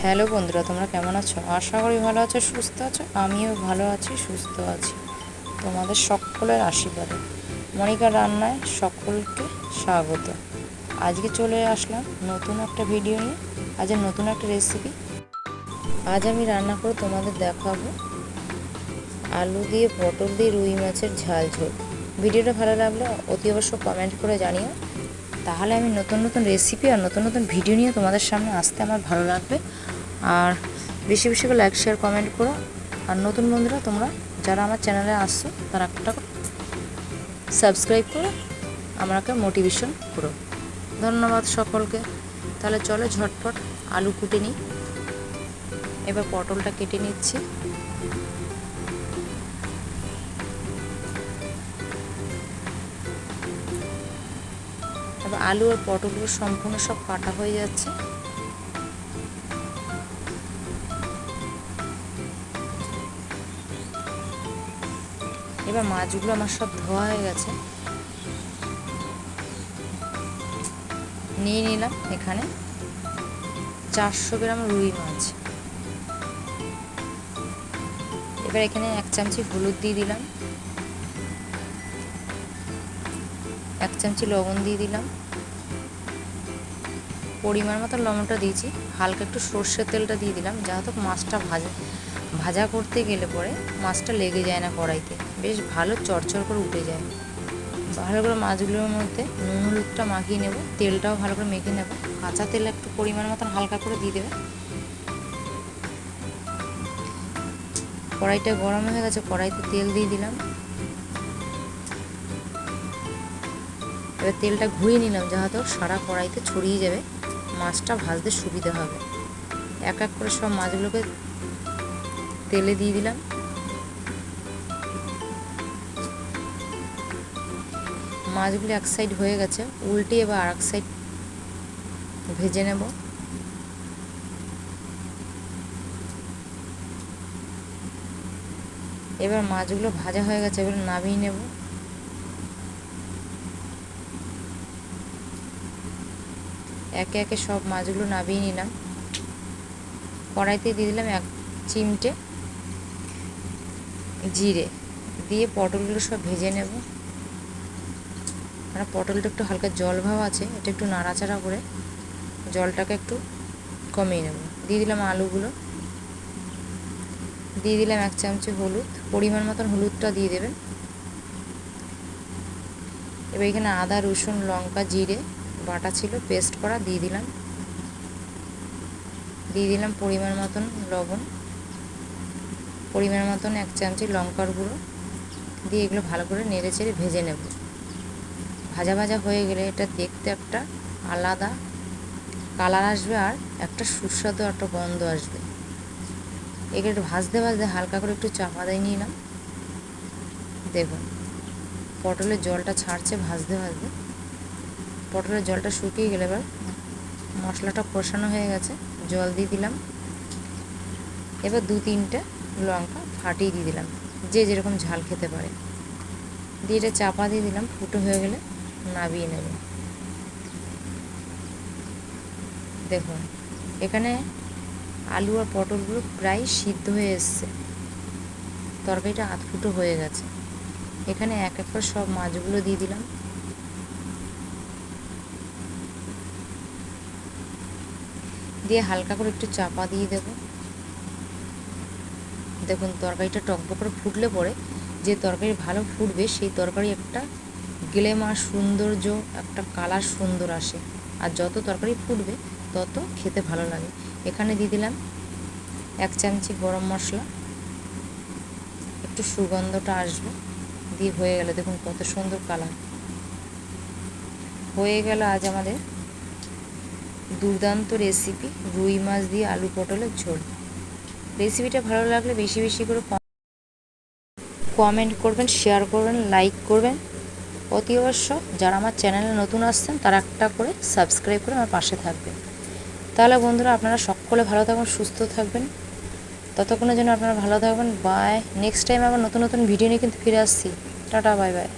Hello বন্ধুরা, তোমরা কেমন আছো? আশা করি ভালো আছো, সুস্থ আছো। আমিও ভালো আছি, সুস্থ আছি, তোমাদের সকলের আশীর্বাদে। মনিকা রান্নায় সকলকে স্বাগত। আজকে চলে আসলাম নতুন একটা ভিডিও নিয়ে। আজ নতুন একটা রেসিপি আজ আমি রান্না করে তোমাদের দেখাবো আলু দিয়ে পটল দিয়ে রুই মাছের ঝাল ঝোল। ভিডিওটা ভালো লাগলে অতি অবশ্য কমেন্ট করে জানিও, তাহলে আমি নতুন নতুন রেসিপি আর নতুন নতুন ভিডিও নিয়ে তোমাদের সামনে আসতে আমার ভালো লাগবে। আর বেশি বেশি করে লাইক শেয়ার কমেন্ট করো। আর নতুন বন্ধুরা তোমরা যারা আমার চ্যানেলে আসছো তারা একটা সাবস্ক্রাইব করো, আমাকে মোটিভেশন করো। ধন্যবাদ সকলকে। তাহলে চলো ঝটপট আলু কুটে নিই। এবার পটলটা কেটে নিচ্ছি। এবার আলু আর পটলগুলো সম্পূর্ণ সব কাটা হয়ে যাচ্ছে। এবার মাছগুলো আমার সব ধোয়া হয়ে গেছে। নিয়ে নিলাম এখানে 400 গ্রাম রুই মাছ। এবার এখানে 1 চামচি হলুদ দিয়ে দিলাম, 1 চামচি লবণ দিয়ে দিলাম, পরিমাণ মতো লবণটা দিয়েছি। হালকা একটু সর্ষের তেলটা দিয়ে দিলাম, যাতে মাছটা ভাজা করতে গেলে পরে মাছটা লেগে যায় না কড়াইতে, বেশ ভালো চড়চড় করে উঠে যায়। ভালো করে মাছগুলোর মধ্যে নুন হলুদটা মাখিয়ে নেব, তেলটাও ভালো করে মেখে নেব। কাঁচা তেল একটু পরিমাণ মতন হালকা করে দিয়ে দেবে। কড়াইটা গরম হয়ে গেছে, কড়াইতে তেল দিয়ে দিলাম। এবার তেলটা ঘুরিয়ে নিলাম, যাতে সারা কড়াইতে ছড়িয়ে যাবে, মাছটা ভাজতে সুবিধা হবে। এক এক করে সব মাছগুলোকে তেলে দিয়ে দিলাম। মাছগুলো এক সাইড হয়ে গেছে, উল্টে এবার আর এক সাইড ভেজে নেব। এবার মাছগুলো ভাজা হয়ে গেছে, এবার নামিয়ে নেব। একে একে সব মাছগুলো নামিয়ে নিলাম। কড়াইতে দিয়ে দিলাম 1 চিমটে জিরে, দিয়ে পটলগুলো সব ভেজে নেব। আর পটলটা একটু হালকা জল ভাব আছে, এটা একটু নাড়াচাড়া করে জলটাকে একটু কমিয়ে নেব। দিয়ে দিলাম আলুগুলো, দিয়ে দিলাম 1 চামচি হলুদ, পরিমাণ মতন হলুদটা দিয়ে দেবেন। এবার এখানে আদা রসুন লঙ্কা জিরে বাটা ছিল, পেস্ট করা দিয়ে দিলাম। দিয়ে দিলাম পরিমাণ মতন লবণ, পরিমাণ মতন 1 চামচি লঙ্কার গুঁড়ো দিয়ে এগুলো ভালো করে নেড়ে চেড়ে ভেজে নেব। ভাজা ভাজা হয়ে গেলে এটা দেখতে একটা আলাদা কালার আসবে, আর একটা সুস্বাদু একটা গন্ধ আসবে। এগুলো একটু ভাজতে ভাজতে হালকা করে একটু চাপা দিয়ে নিলাম। দেখুন পটলের জলটা ছাড়ছে ভাজতে ভাজতে। পটলের জলটা শুকিয়ে গেলে এবার মশলাটা কষানো হয়ে গেছে, জল দিয়ে দিলাম। এবার 2-3টে লঙ্কা ফাটিয়ে দিয়ে দিলাম, যে যেরকম ঝাল খেতে পারে। দিয়ে এটা চাপা দিয়ে দিলাম, ফুটো হয়ে গেলে নামিয়ে নেব। দেখুন এখানে আলু আর পটলগুলো প্রায় সিদ্ধ হয়ে এসছে, তরকারিটা আধ ফুটো হয়ে গেছে। এখানে এক এক করে সব মাছগুলো দিয়ে দিলাম। দিয়ে হালকা করে একটু চাপা দিয়ে দেব। দেখুন তরকারিটা টকবক করে ফুটলে পরে যে তরকারি ভালো ফুটবে সেই তরকারি একটা গ্লেমার সৌন্দর্য, একটা কালার সুন্দর আসে। আর যত তরকারি ফুটবে তত খেতে ভালো লাগে। এখানে দিয়ে দিলাম 1 চামচি গরম মশলা, একটু সুগন্ধটা আসবে। দিয়ে হয়ে গেল, দেখুন কত সুন্দর কালার হয়ে গেল আজ আমাদের দুর্দান্ত রেসিপি রুই মাছ দিয়ে আলু পটলের ঝোল। রেসিপিটা ভালো লাগলে বেশি বেশি করে কমেন্ট করবেন, শেয়ার করবেন, লাইক করবেন। অতি অবশ্য যারা আমার চ্যানেলে নতুন আসছেন তারা একটা করে সাবস্ক্রাইব করে আমার পাশে থাকবেন। তাহলে বন্ধুরা আপনারা সকলে ভালো থাকবেন, সুস্থ থাকবেন। ততক্ষণের জন্য আপনারা ভালো থাকবেন। বাই। নেক্সট টাইম আবার নতুন নতুন ভিডিও নিয়ে কিন্তু ফিরে আসছি। Tata, bye bye.